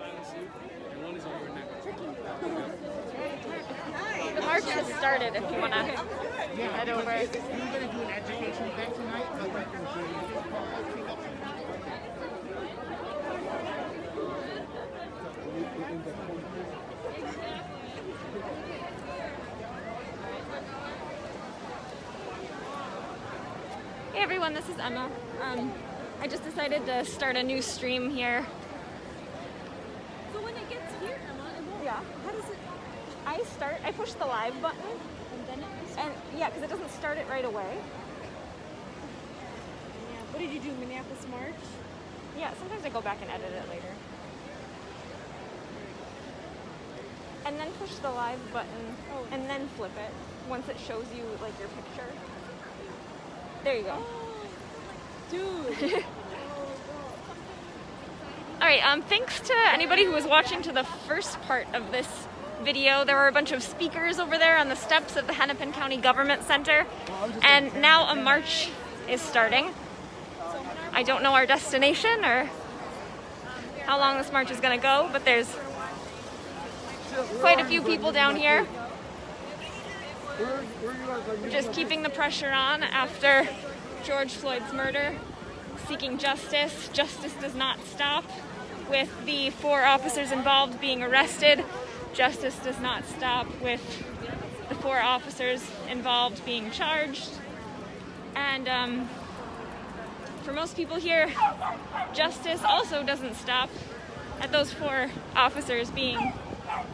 silence you, and one is on your neck. The march has started if you want to head over. We're going to do an education event tonight. Hey everyone, this is Emma. I just decided to start a new stream here. So when it gets here, Emma, it won't. Yeah. How does it? I push the live button, And then it. and yeah, because it doesn't start it right away. Yeah. What did you do, Minneapolis March? Yeah, sometimes I go back and edit it later. And then push the live button, and then flip it once it shows you like your picture. There you go. Dude. All right, thanks to anybody who was watching to the first part of this video. There were a bunch of speakers over there on the steps of the Hennepin County Government Center, and now a march is starting. I don't know our destination or how long this march is gonna go, but there's quite a few people down here. We're just keeping the pressure on after George Floyd's murder, seeking justice. Justice does not stop with the 4 officers involved being arrested. Justice does not stop with the 4 officers involved being charged. And for most people here, justice also doesn't stop at those 4 officers being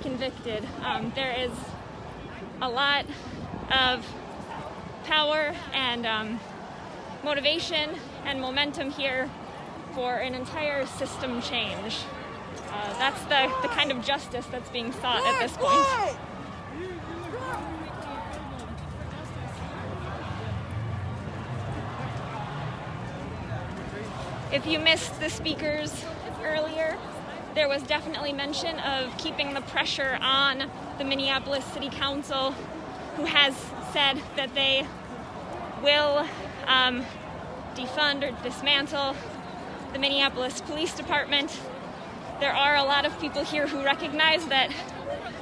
convicted. There is a lot of power and motivation and momentum here for an entire system change. That's the kind of justice that's being sought at this point. If you missed the speakers earlier, there was definitely mention of keeping the pressure on the Minneapolis City Council, who has said that they will defund or dismantle the Minneapolis Police Department. There are a lot of people here who recognize that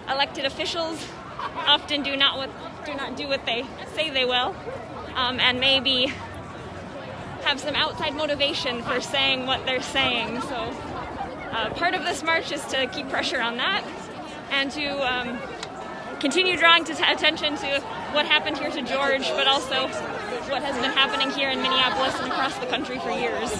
elected officials often do not do what they say they will, and maybe have some outside motivation for saying what they're saying. So part of this march is to keep pressure on that and to continue drawing attention to what happened here to George, but also what has been happening here in Minneapolis and across the country for years.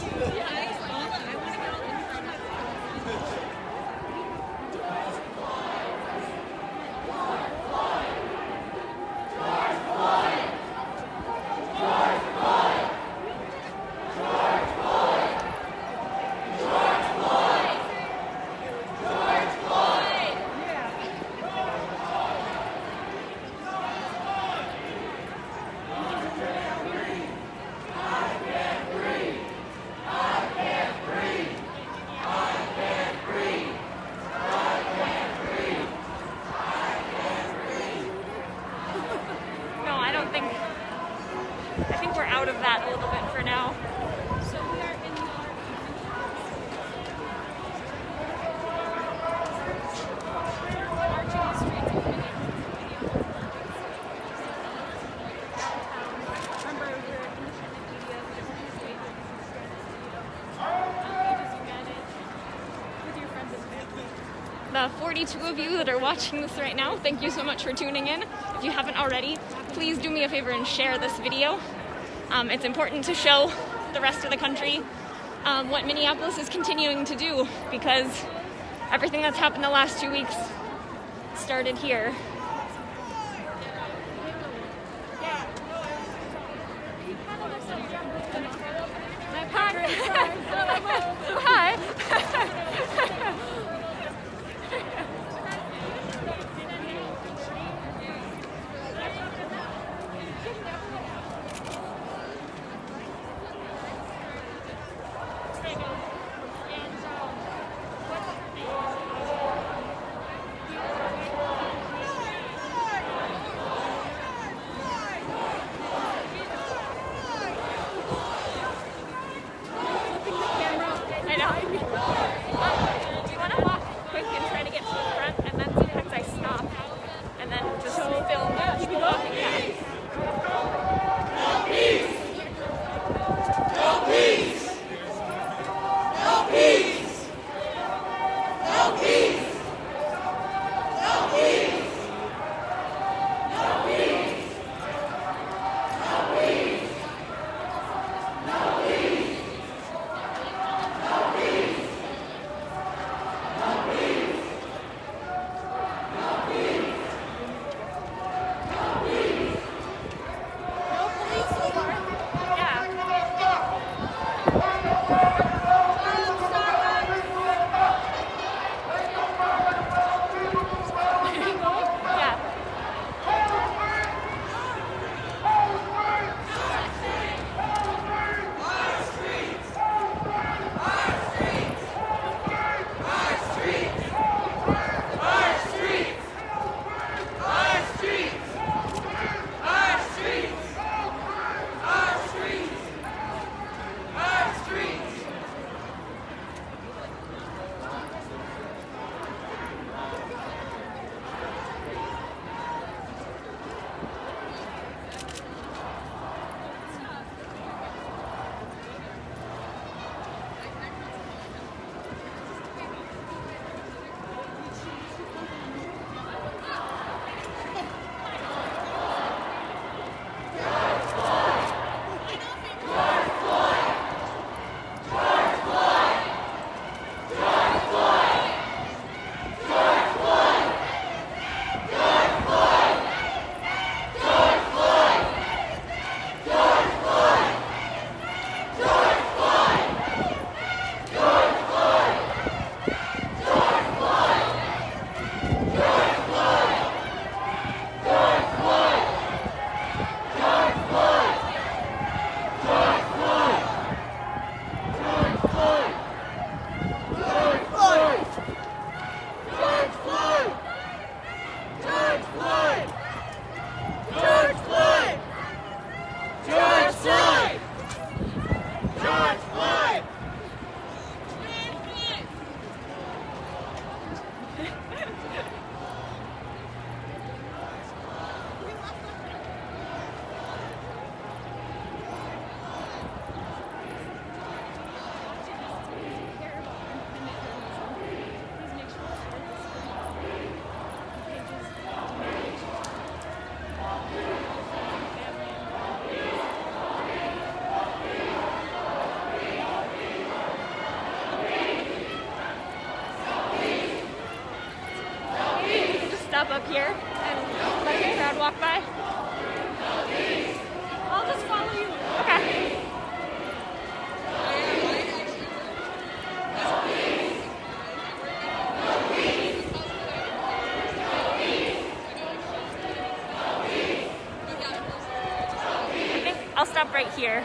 I think we're out of that a little bit for now. So we are in marching the streets of Minneapolis. Remember, we're independent media, different states, Pages United, with your friends and family. The 42 of you that are watching this right now, thank you so much for tuning in. If you haven't already, please do me a favor and share this video. It's important to show the rest of the country what Minneapolis is continuing to do, because everything that's happened the last 2 weeks started here. My partner. Hi. step up here and let the crowd walk by? I'll just follow you. Okay. I think I'll stop right here.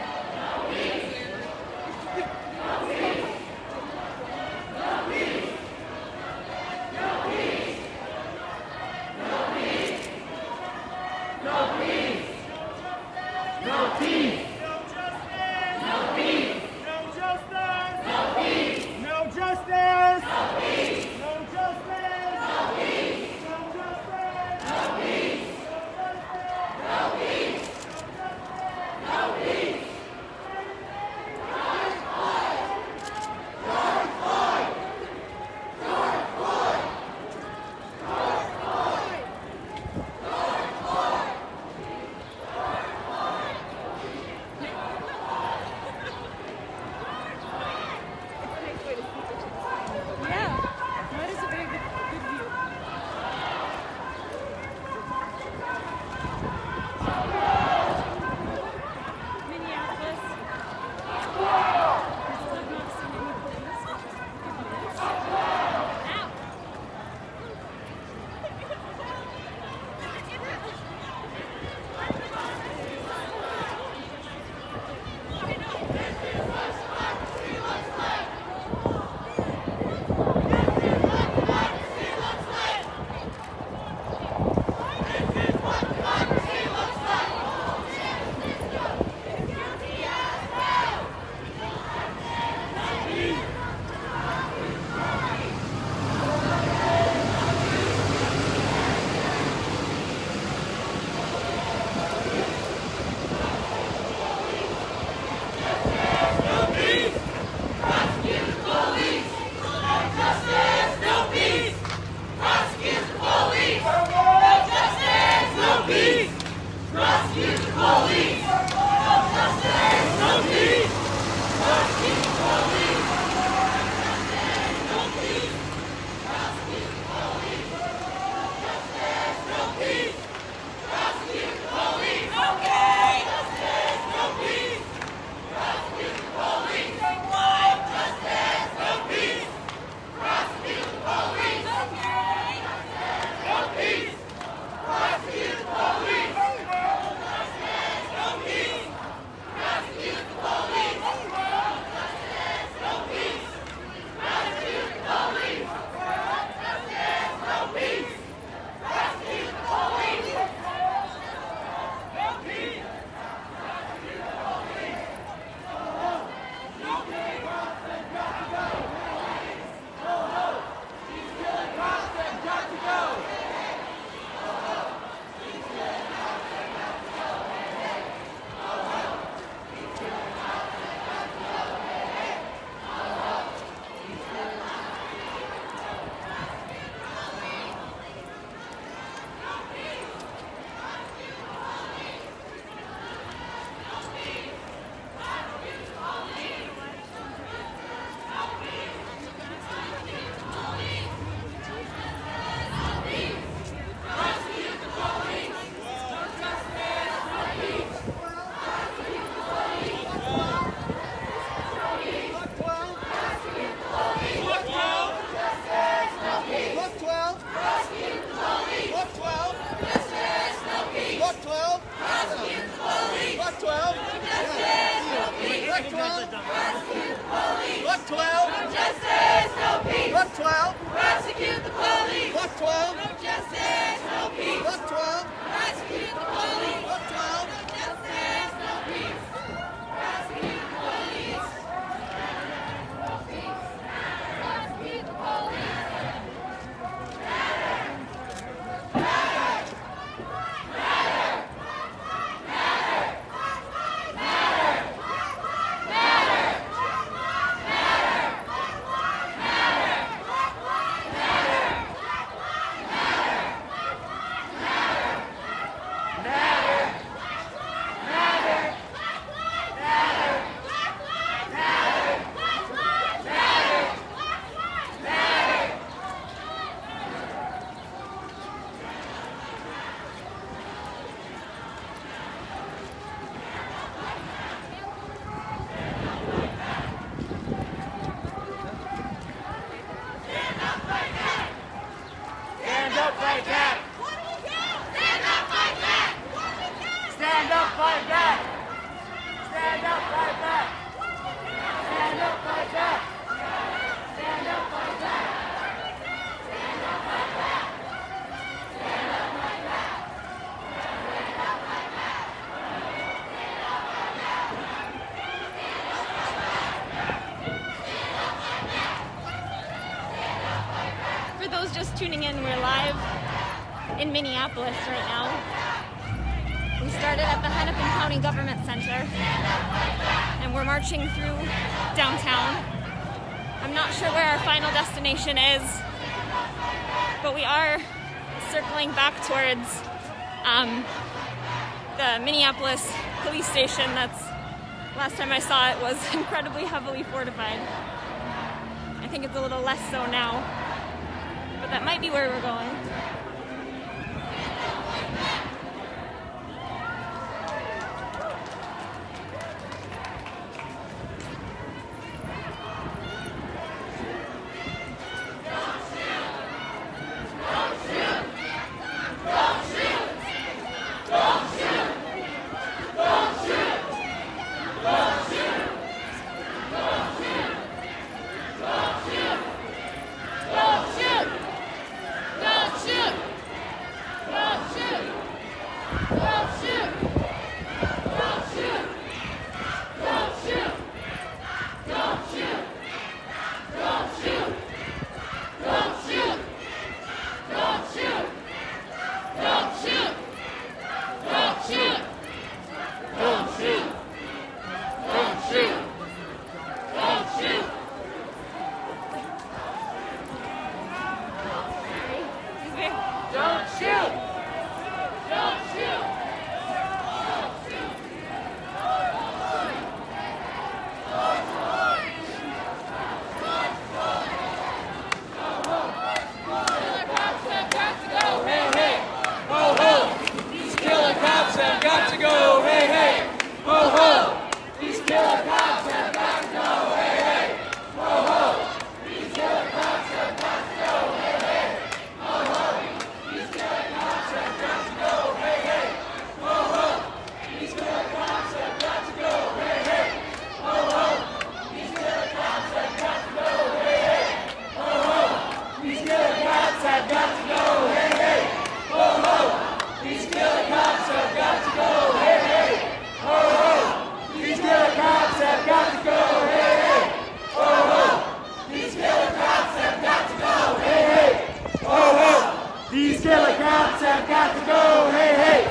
those just tuning in, we're live in Minneapolis right now. We started at the Hennepin County Government Center, and we're marching through downtown. I'm not sure where our final destination is, but we are circling back towards the Minneapolis police station. That's, last time I saw it, was incredibly heavily fortified. I think it's a little less so now, but that might be where we're going. Hey, hey.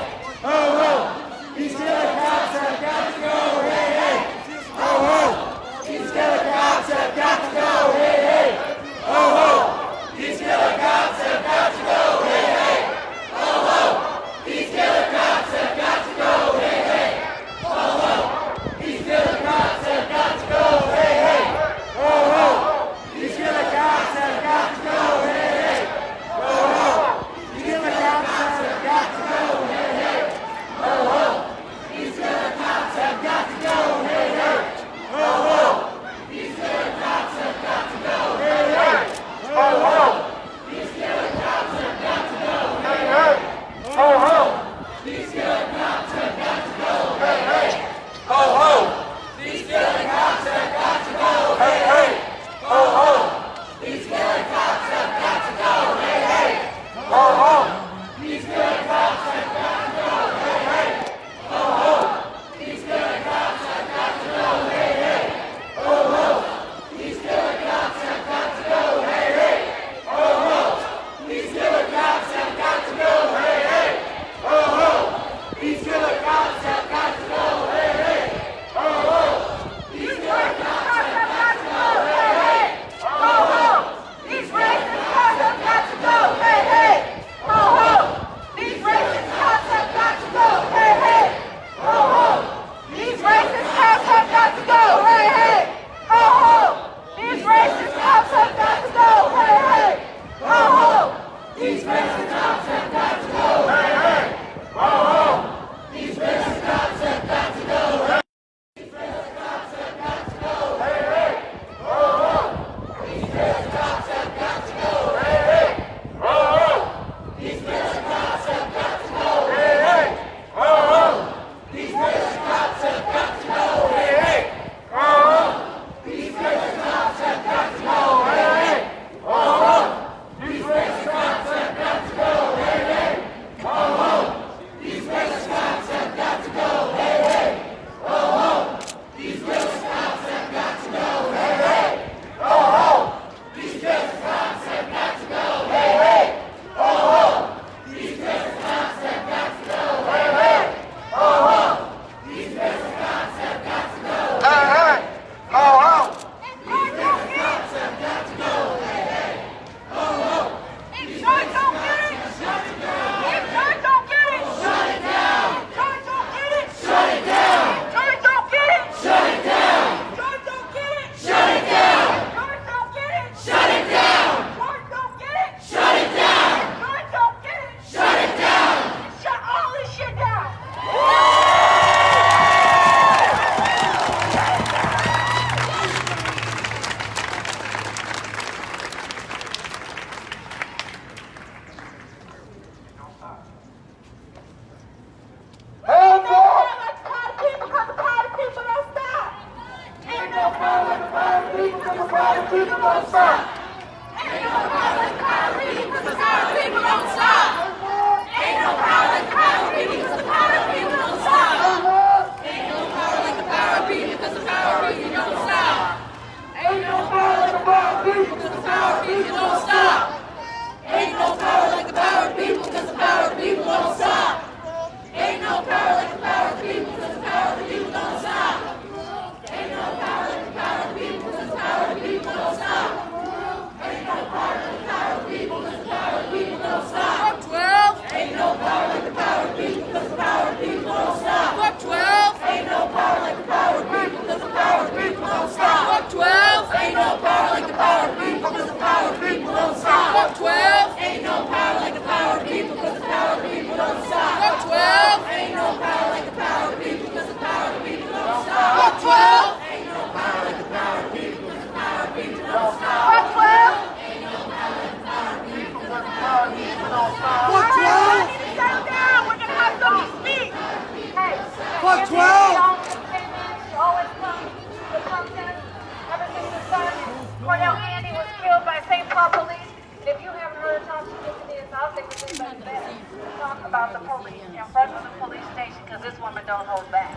police. And if you haven't heard Thompson Tiffany is out there, anybody better talk about the police in front of the police station, because this woman don't hold back.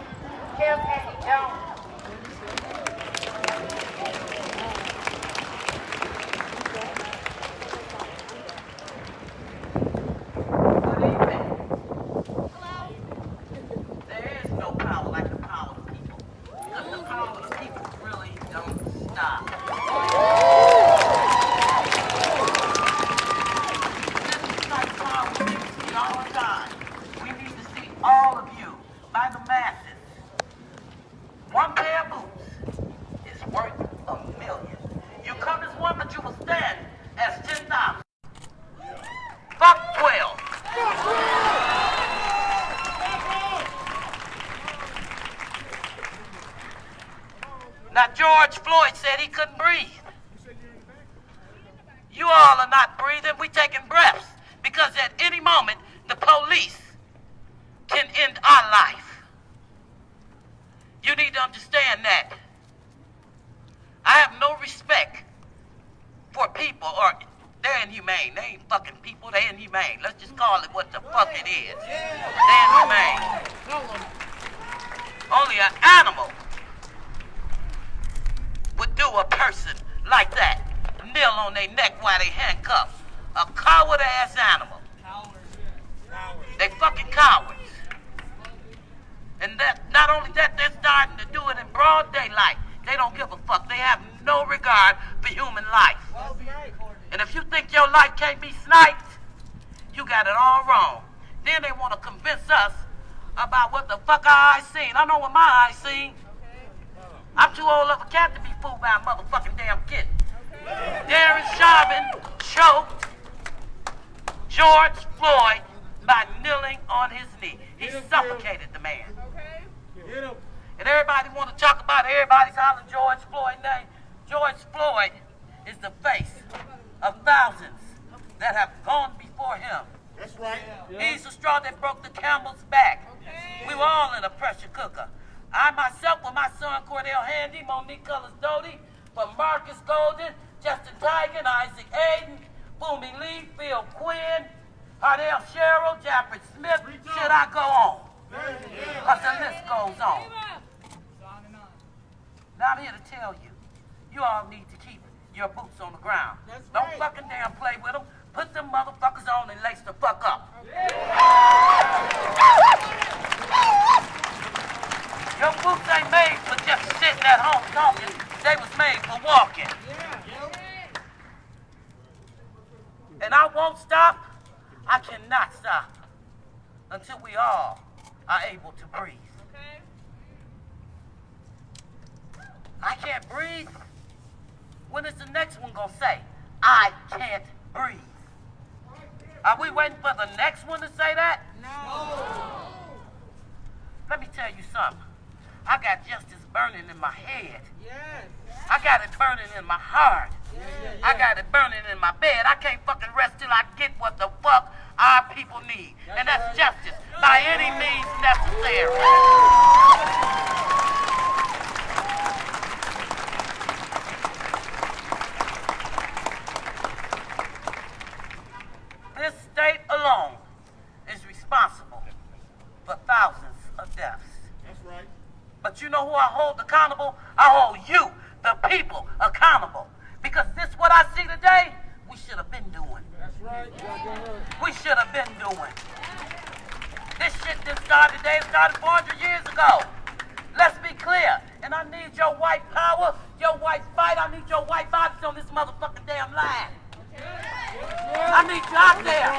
Campaign, don't. Now, George Floyd said he couldn't breathe. You all are not breathing. We're taking breaths because at any moment, the police can end our life. You need to understand that. I have no respect for people, or they're inhumane. They ain't fucking people, they're inhumane. Let's just call it what the fuck it is. They're inhumane. Only an animal would do a person like that, kneel on their neck while they handcuffed. A coward-ass animal. They fucking cowards. And that, not only that, they're starting to do it in broad daylight. They don't give a fuck. They have no regard for human life. And if you think your life can't be sniped, you got it all wrong. Then they want to convince us about what the fuck our eyes seen. I know what my eyes seen. I'm too old of a cat to be fooled by a motherfucking damn kid. Darren Chauvin choked George Floyd by kneeling on his knee. He suffocated the man. And everybody want to talk about everybody's hollering George Floyd's name. George Floyd is the face of thousands that have gone before him. That's right. He's the straw that broke the camel's back. We were all in a pressure cooker. I myself, with my son Cordell Handy, Monique Cullers-Doty, from Marcus Golden, Justin Tigan, Isaac Aiden, Boomy Lee, Phil Quinn, Hardell Sherrill, Jaffrey Smith. Should I go on? Because the list goes on. Now I'm here to tell you, you all need to keep your boots on the ground. Don't fucking damn play with them. Put them motherfuckers on and lace the fuck up. Your boots ain't made for just sitting at home talking. They was made for walking. And I won't stop. I cannot stop until we all are able to breathe. I can't breathe. When is the next one gonna say, I can't breathe? Are we waiting for the next one to say that? No. Let me tell you something. I got justice burning in my head. Yes. I got it burning in my heart. I got it burning in my bed. I can't fucking rest till I get what the fuck our people need. And that's justice by any means necessary. This state alone is responsible for thousands of deaths. That's right. But you know who I hold accountable? I hold you, the people, accountable. Because this what I see today, we should have been doing. That's right. We should have been doing. This shit didn't start today, it started 400 years ago. Let's be clear. And I need your white power, your white fight, I need your white bodies on this motherfucking damn line. I need you out there.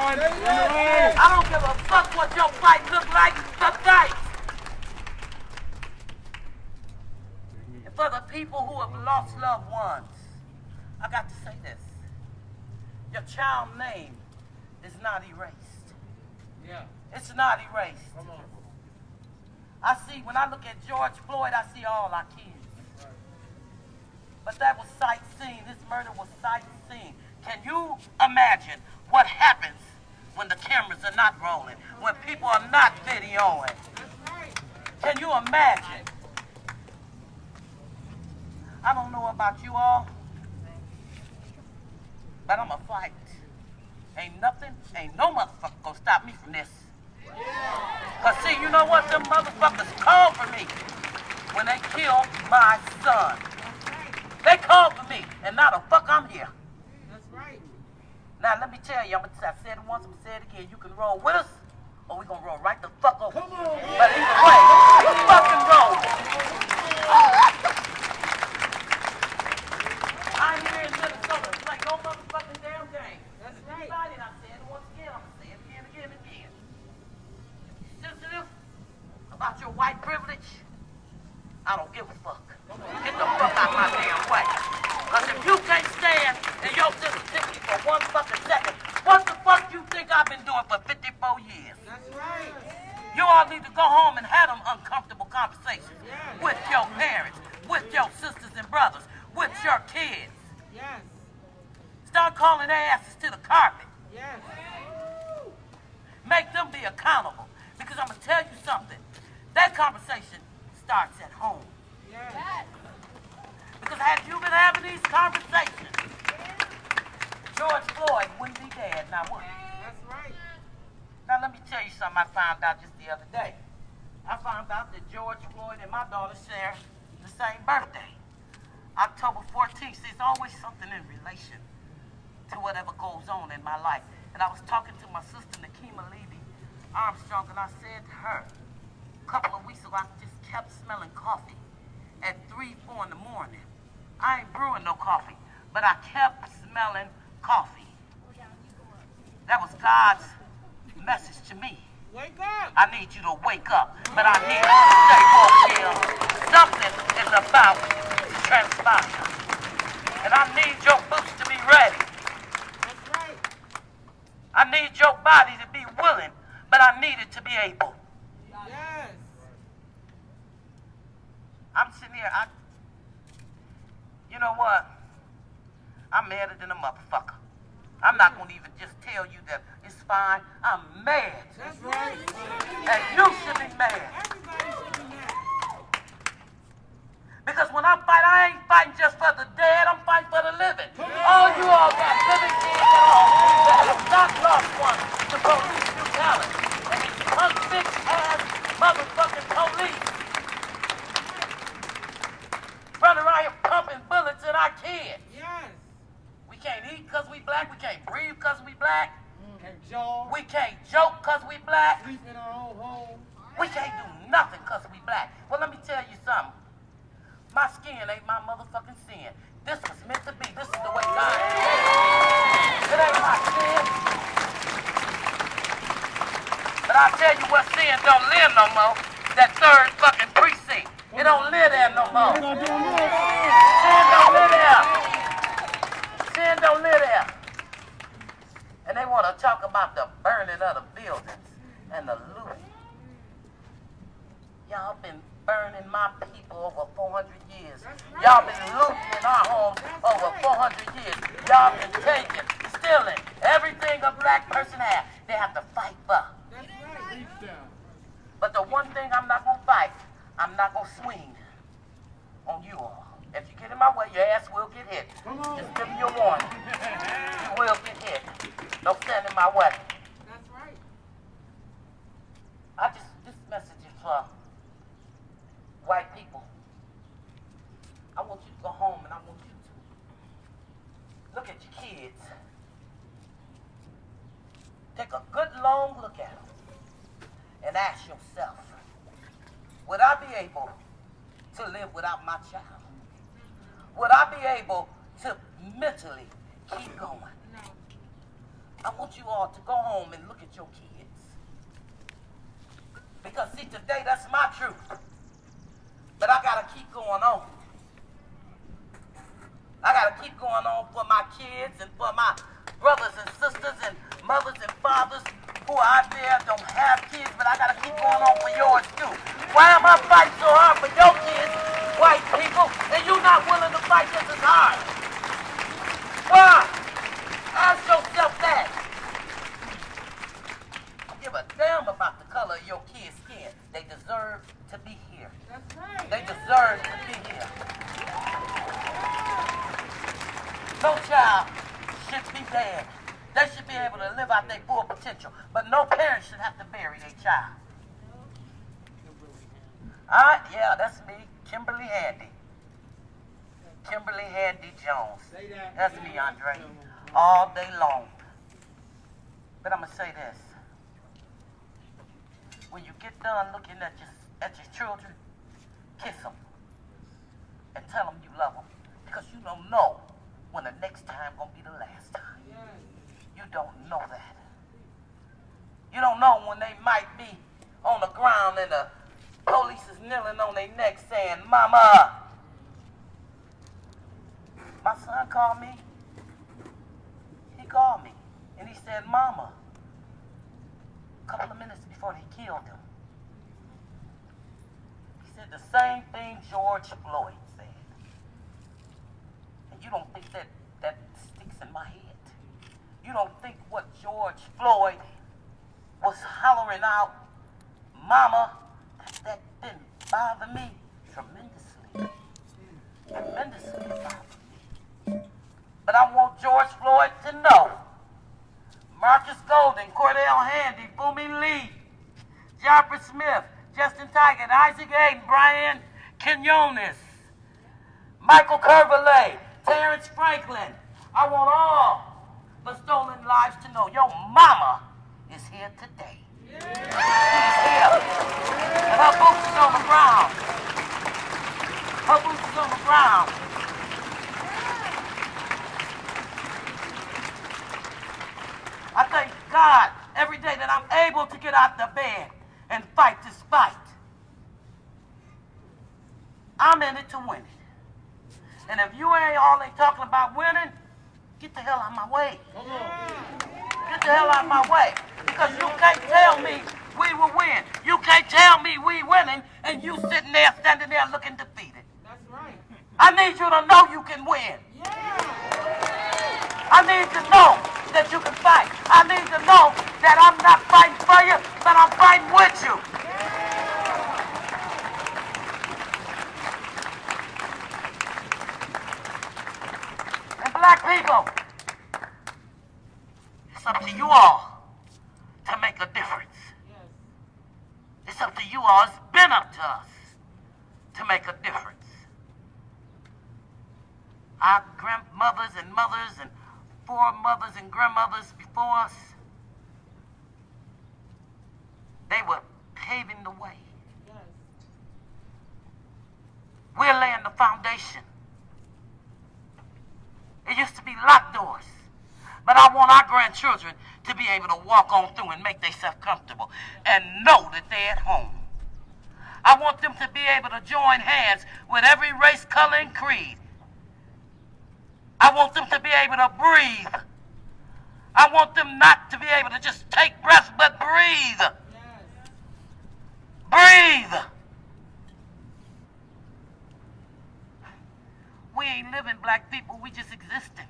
I don't give a fuck what your fight look like tonight. And for the people who have lost loved ones, I got to say this. Your child name is not erased. Yeah. It's not erased. Come on. I see, when I look at George Floyd, I see all our kids. But that was sightseeing. This murder was sightseeing. Can you imagine what happens when the cameras are not rolling, when people are not videoing? Can you imagine? I don't know about you all, but I'ma fight. Ain't nothing, ain't no motherfucker gonna stop me from this. Cause see, you know what? Them motherfuckers called for me when they killed my son. They called for me, and now the fuck I'm here. That's right. Now let me tell you, I said it once, I'm gonna say it again. You can roll with us, or we gonna roll right the fuck over. Come on, man. But either way, you fucking roll. I'm here in Minnesota to play no motherfucking damn game. That's right. And I said it once again, I'm gonna say it again. Sensitive about your white privilege, I don't give a fuck. Get the fuck out my damn way. Cause if you can't stand in your sensitivity for one fucking second, what the fuck you think I've been doing for 54 years? That's right. You all need to go home and have them uncomfortable conversations with your parents, with your sisters and brothers, with your kids. Yes. Start calling their asses to the carpet. Yes. Make them be accountable. Because I'm going to tell you something. That conversation starts at home. Yes. Because had you been having these conversations, George Floyd wouldn't be dead now, would he? That's right. Now let me tell you something I found out just the other day. I found out that George Floyd and my daughter share the same birthday. October 14th. There's always something in relation to whatever goes on in my life. And I was talking to my sister, Nakima Levy Armstrong, and I said to her, a couple of weeks ago, I just kept smelling coffee at 3, 4 in the morning. I ain't brewing no coffee, but I kept smelling coffee. That was God's message to me. Wake up. I need you to wake up, but I need you to stay woke here. Something is about to transpire. And I need your boots to be ready. That's right. I need your body to be willing, but I need it to be able. Yes. I'm sitting here, you know what? I'm madder than a motherfucker. I'm not going to even just tell you that it's fine. I'm mad. That's right. And you should be mad. Everybody should be mad. Because when I fight, I ain't fighting just for the dead. I'm fighting for the living. All you all got living kids at home that have not lost one to police brutality. And these punk bitch-ass motherfucking police run around here pumping bullets at our kids. Yes. We can't eat because we black. We can't breathe because we black. And Joe. We can't joke because we black. Sleep in our own home. We can't do nothing because we black. Well, let me tell you something. My skin ain't my motherfucking sin. This was meant to be. This is the way God created it. It ain't my sin. But I tell you what, sin don't live no more. That third fucking precinct. It don't live there no more. Sin don't live there. Sin don't live there. And they want to talk about the burning of the buildings and the looting. Y'all been burning my people over 400 years. Y'all been looting in our homes over 400 years. Y'all been taking, stealing everything a black person has. They have to fight for. That's right. But the one thing I'm not going to fight, I'm not going to swing on you all. If you get in my way, your ass will get hit. Just give me your warning. You will get hit. Don't stand in my way. That's right. This message is for white people. I want you to go home and I want you to look at your kids. Take a good long look at them and ask yourself, would I be able to live without my child? Would I be able to mentally keep going? No. I want you all to go home and look at your kids. Because see, today that's my truth. But I gotta keep going on. I gotta keep going on for my kids and for my brothers and sisters and mothers and fathers who are out there don't have kids, but I gotta keep going on for yours too. Why am I fighting so hard for your kids, white people, and you not willing to fight just as hard? Why? Ask yourself that. I give a damn about the color of your kids' skin. They deserve to be here. That's right. They deserve to be here. No child should be dead. They should be able to live out their full potential. But no parent should have to bury their child. Alright, yeah, that's me, Kimberly Handy. Kimberly Handy Jones. That's me, Andre. All day long. But I'm going to say this. When you get done looking at your children, kiss them. And tell them you love them. Because you don't know when the next time going to be the last time. You don't know that. You don't know when they might be on the ground and the police is kneeling on their neck saying, Mama. My son called me. He called me. And he said, Mama. A couple of minutes before they killed him. He said the same thing George Floyd said. And you don't think that sticks in my head. You don't think what George Floyd was hollering out, Mama, that didn't bother me tremendously. Tremendously bothered me. But I want George Floyd to know. Marcus Golden, Cordell Handy, Boomy Lee, Joffrey Smith, Justin Taggart, Isaac Hayden, Brian Quinones, Michael Curvelay, Terrence Franklin. I want all the stolen lives to know your mama is here today. Yeah. She's here. And her boots is on the ground. Her boots is on the ground. I thank God every day that I'm able to get out the bed and fight this fight. I'm in it to win it. And if you ain't all they talking about winning, get the hell out of my way. Get the hell out of my way. Because you can't tell me we will win. You can't tell me we winning and you sitting there, standing there looking defeated. That's right. I need you to know you can win. Yeah. I need to know that you can fight. I need to know that I'm not fighting for you, but I'm fighting with you. And black people, it's up to you all to make a difference. It's up to you all. It's been up to us to make a difference. Our grandmothers and mothers and foremothers and grandmothers before us, they were paving the way. We're laying the foundation. It used to be locked doors. But I want our grandchildren to be able to walk on through and make themselves comfortable and know that they're at home. I want them to be able to join hands with every race, color, and creed. I want them to be able to breathe. I want them not to be able to just take breaths, but breathe. Yes. Breathe. We ain't living, black people. We just existing.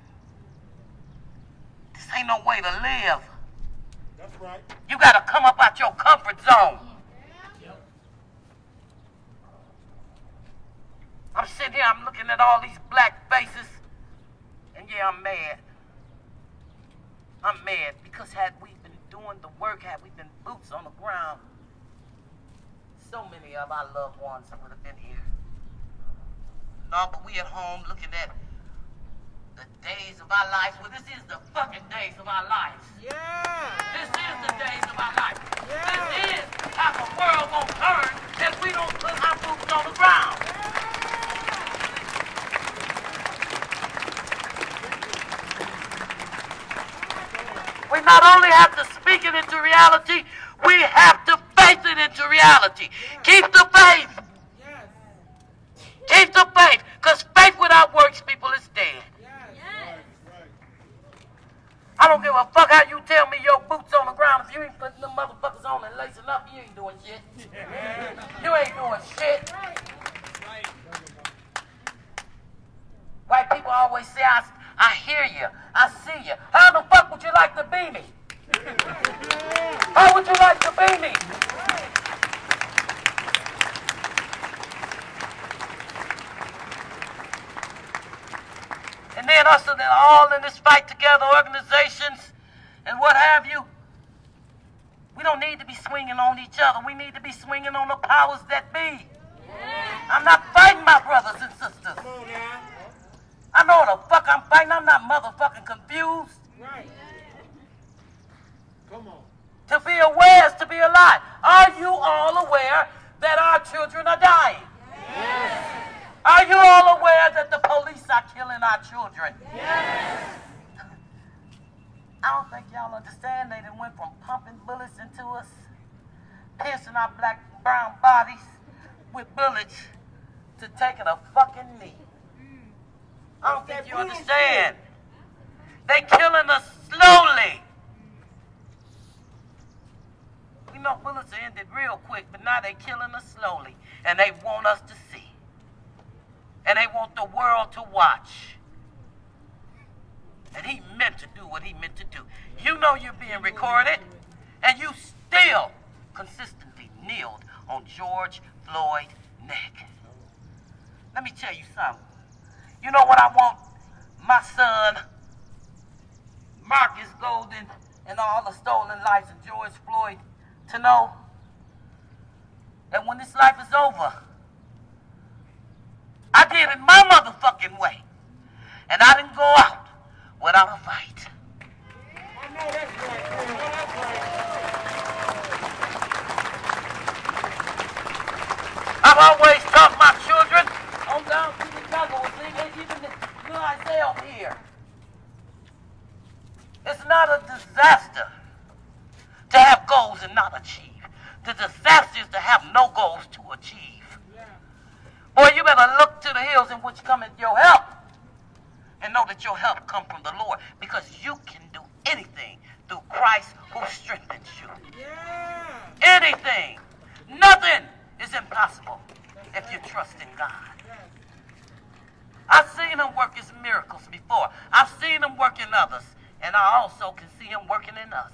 This ain't no way to live. That's right. You got to come up out your comfort zone. Yep. I'm sitting here, I'm looking at all these black faces, and yeah, I'm mad. I'm mad because had we been doing the work, had we been boots on the ground, so many of our loved ones would have been here. No, but we at home looking at the days of our lives. Well, this is the fucking days of our lives. Yeah. This is the days of our lives. Yeah. This is how the world gonna turn if we don't put our boots on the ground. We not only have to speak it into reality, we have to face it into reality. Keep the faith. Keep the faith, because faith without works, people, is dead. I don't give a fuck how you tell me your boots on the ground. If you ain't putting them motherfuckers on and lacing up, you ain't doing shit. You ain't doing shit. White people always say, I hear you, I see you. How the fuck would you like to be me? How would you like to be me? And then us that are all in this fight together, organization, each other. We need to be swinging on the powers that be. I'm not fighting my brothers and sisters. Come on now. I know the fuck I'm fighting. I'm not motherfucking confused. Right. Come on. To be aware is to be alive. Are you all aware that our children are dying? Yes. Are you all aware that the police are killing our children? Yes. I don't think y'all understand. They done went from pumping bullets into us, piercing our black and brown bodies with bullets, to taking a fucking knee. I don't think you understand. They killing us slowly. We know bullets are ended real quick, but now they killing us slowly. And they want us to see. And they want the world to watch. And he meant to do what he meant to do. You know you're being recorded, and you still consistently kneeled on George Floyd's neck. Let me tell you something. You know what I want my son, Marcus Golden, and all the stolen lives of George Floyd to know? That when this life is over, I did it my motherfucking way. And I didn't go out without a fight. I know that's right. I know that's right. I've always taught my children on down to the jungle, even the little Isaiah over here. It's not a disaster to have goals and not achieve. The disaster is to have no goals to achieve. Boy, you better look to the hills in which cometh your help. And know that your help comes from the Lord. Because you can do anything through Christ who strengthens you. Yeah. Anything. Nothing is impossible if you trust in God. I've seen him work his miracles before. I've seen him work in others. And I also can see him working in us.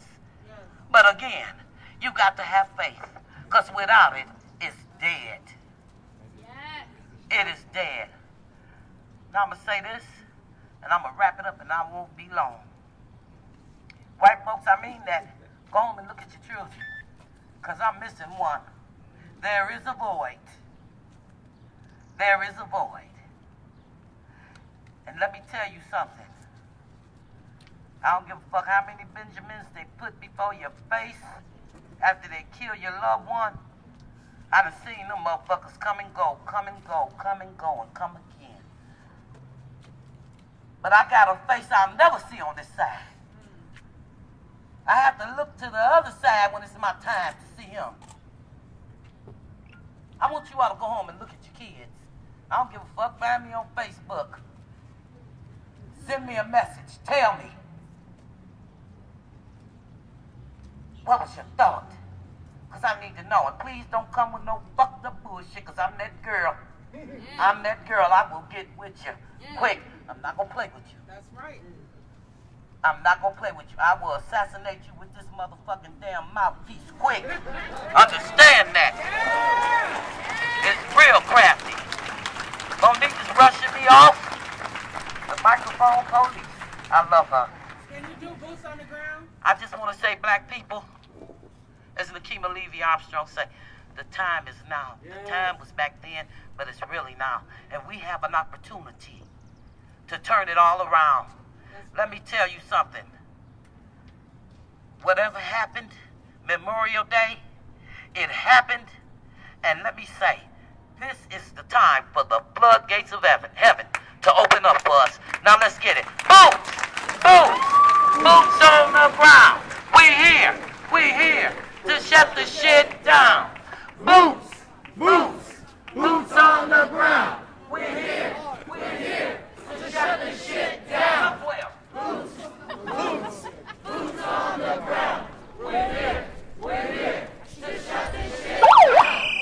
But again, you got to have faith. Because without it, it's dead. It is dead. Now I'm going to say this, and I'm going to wrap it up, and I won't be long. White folks, I mean that. Go home and look at your children, because I'm missing one. There is a void. There is a void. And let me tell you something. I don't give a fuck how many Benjamins they put before your face after they kill your loved one. I done seen them motherfuckers come and go, come and go, come and go, and come again. But I got a face I'll never see on this side. I have to look to the other side when it's my time to see him. I want you all to go home and look at your kids. I don't give a fuck. Find me on Facebook. Send me a message. Tell me. What was your thought? Because I need to know. And please don't come with no fucked up bullshit, because I'm that girl. I'm that girl. I will get with you. Quick. I'm not going to play with you. That's right. I'm not going to play with you. I will assassinate you with this motherfucking damn mouthpiece. Quick. Understand that. It's real crafty. Monique's rushing me off. The microphone police. I love her. Can you do boots on the ground? I just want to say, black people, as Nakima Levy Armstrong say, the time is now. Yeah. The time was back then, but it's really now. And we have an opportunity to turn it all around. Let me tell you something. Whatever happened, Memorial Day, it happened. And let me say, this is the time for the floodgates of heaven to open up for us. Now let's get it. Boots! Boots! Boots on the ground. We're here. We're here to shut the shit down. Boots! Boots! Boots on the ground. We're here. We're here to shut the shit down. Boots! Boots! Boots on the ground. We're here. We're here to shut the shit down.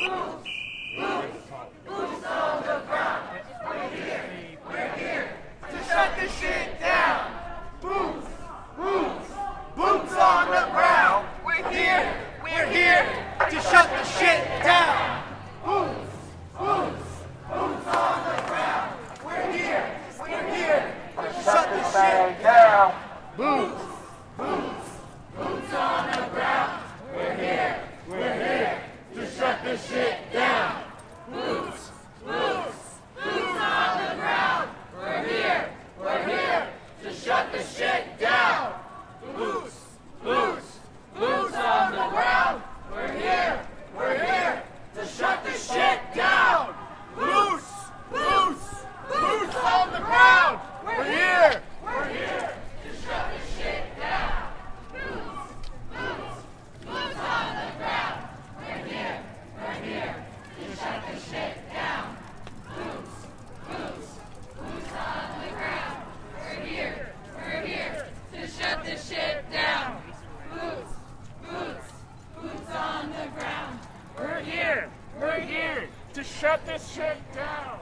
Boots! Boots! Boots on the ground. We're here. We're here to shut the shit down. Boots! Boots! Boots on the ground. We're here. We're here to shut the shit down. Boots! Boots! Boots on the ground. We're here. We're here to shut the shit down. Boots! Boots! Boots on the ground. We're here. We're Shut this shit down.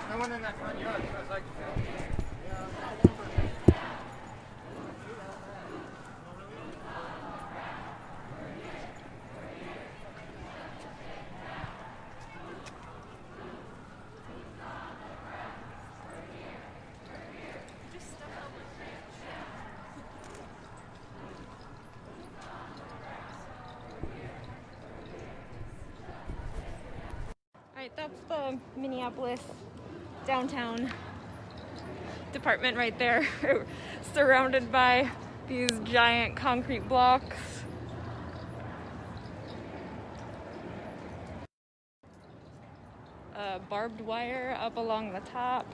No one in that front yard. So it's like, Alright, that's the Minneapolis downtown department right there, surrounded by these giant concrete blocks. Barbed wire up along the top.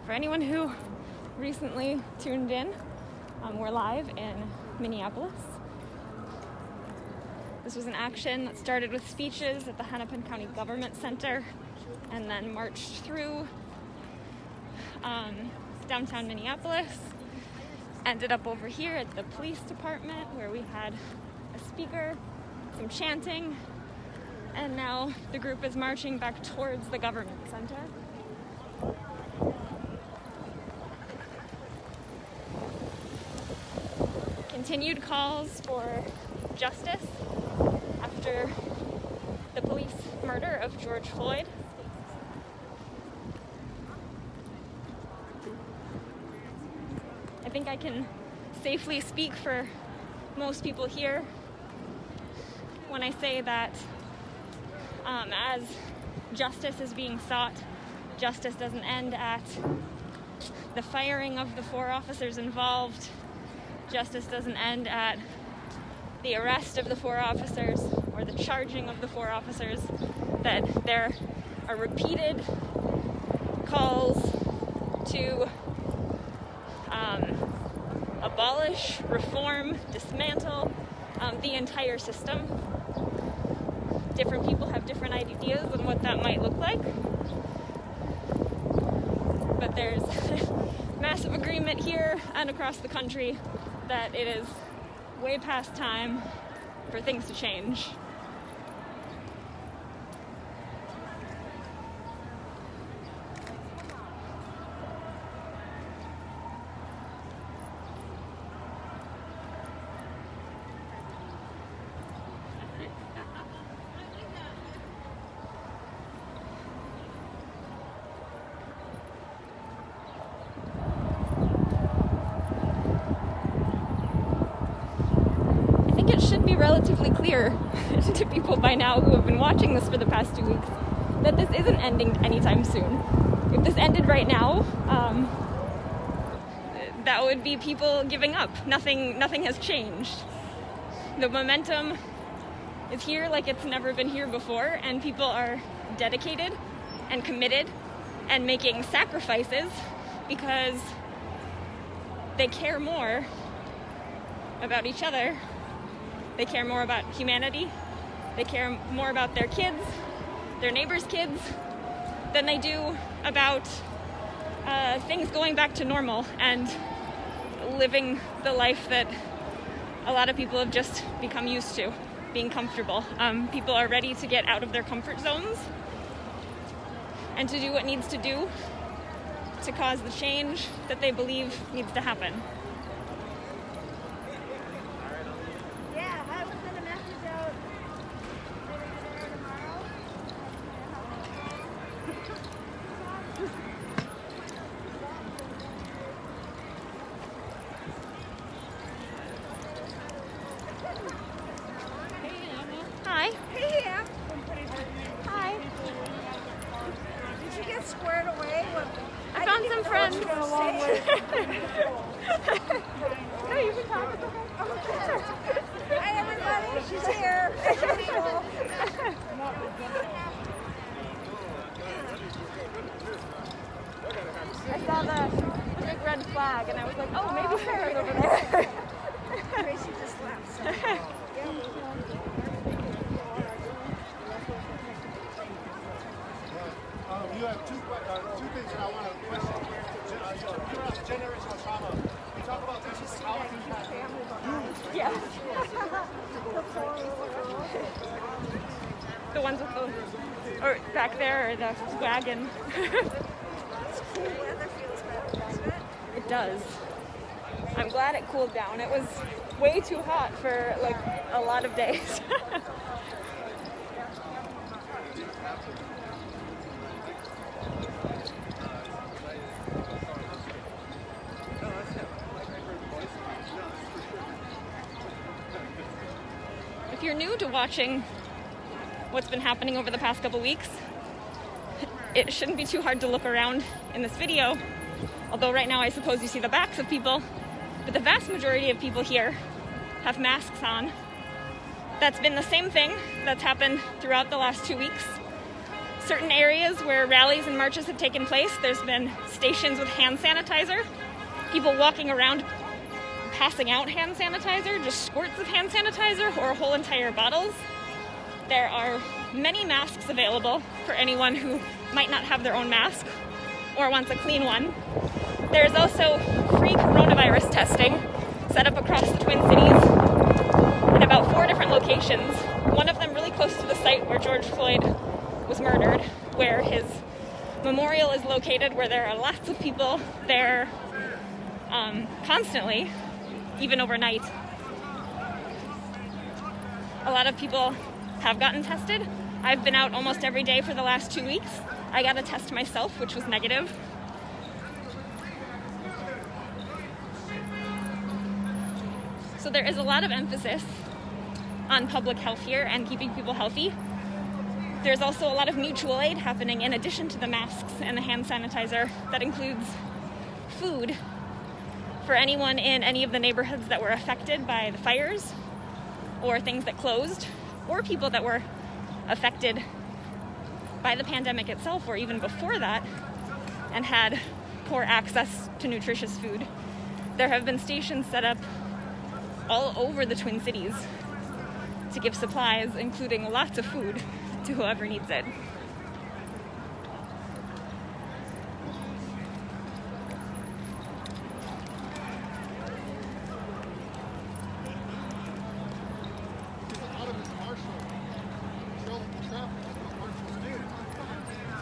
For anyone who recently tuned in, we're live in Minneapolis. This was an action that started with speeches at the Hennepin County Government Center and then marched through downtown Minneapolis, ended up over here at the police department where we had a speaker, some chanting, and now the group is marching back towards the government center. Continued calls for justice after the police murder of George Floyd. I think I can safely speak for most people here when I say that as justice is being sought, justice doesn't end at the firing of the 4 officers involved. Justice doesn't end at the arrest of the 4 officers or the charging of the 4 officers, that there are repeated calls to abolish, reform, dismantle the entire system. Different people have different ideas on what that might look like, but there's massive agreement here and across the country that it is way past time for things to change. Relatively clear to people by now who have been watching this for the past 2 weeks that this isn't ending anytime soon. If this ended right now, that would be people giving up. Nothing has changed. The momentum is here like it's never been here before, and people are dedicated and committed and making sacrifices because they care more about each other. They care more about humanity. They care more about their kids, their neighbors' kids, than they do about things going back to normal and living the life that a lot of people have just become used to, being comfortable. People are ready to get out of their comfort zones and to do what needs to do to cause the change that they believe needs to happen. Hi. Hey, Em. Hi. Did you get squared away? I found some friends. No, you can talk. Hi, everybody. She's here. flag, and I was like, oh, maybe Sarah's over there. Tracy just left. So. You have two things that I want to question. You're on generational trauma. You talk about this like how it's impacted you. Yeah. The ones with the, or back there, or the wagon. Cool weather feels better, doesn't it? It does. I'm glad it cooled down. It was way too hot for like a lot of days. If you're new to watching what's been happening over the past couple weeks, it shouldn't be too hard to look around in this video, although right now I suppose you see the backs of people, but the vast majority of people here have masks on. That's been the same thing that's happened throughout the last 2 weeks. Certain areas where rallies and marches have taken place, there's been stations with hand sanitizer, people walking around passing out hand sanitizer, just squirts of hand sanitizer or whole entire bottles. There are many masks available for anyone who might not have their own mask or wants a clean one. There's also free coronavirus testing set up across the Twin Cities in about 4 different locations. One of them really close to the site where George Floyd was murdered, where his memorial is located, where there are lots of people there constantly, even overnight. A lot of people have gotten tested. I've been out almost every day for the last 2 weeks. I got a test myself, which was negative. So there is a lot of emphasis on public health here and keeping people healthy. There's also a lot of mutual aid happening in addition to the masks and the hand sanitizer. That includes food for anyone in any of the neighborhoods that were affected by the fires, or things that closed, or people that were affected by the pandemic itself, or even before that, and had poor access to nutritious food. There have been stations set up all over the Twin Cities to give supplies, including lots of food, to whoever needs it.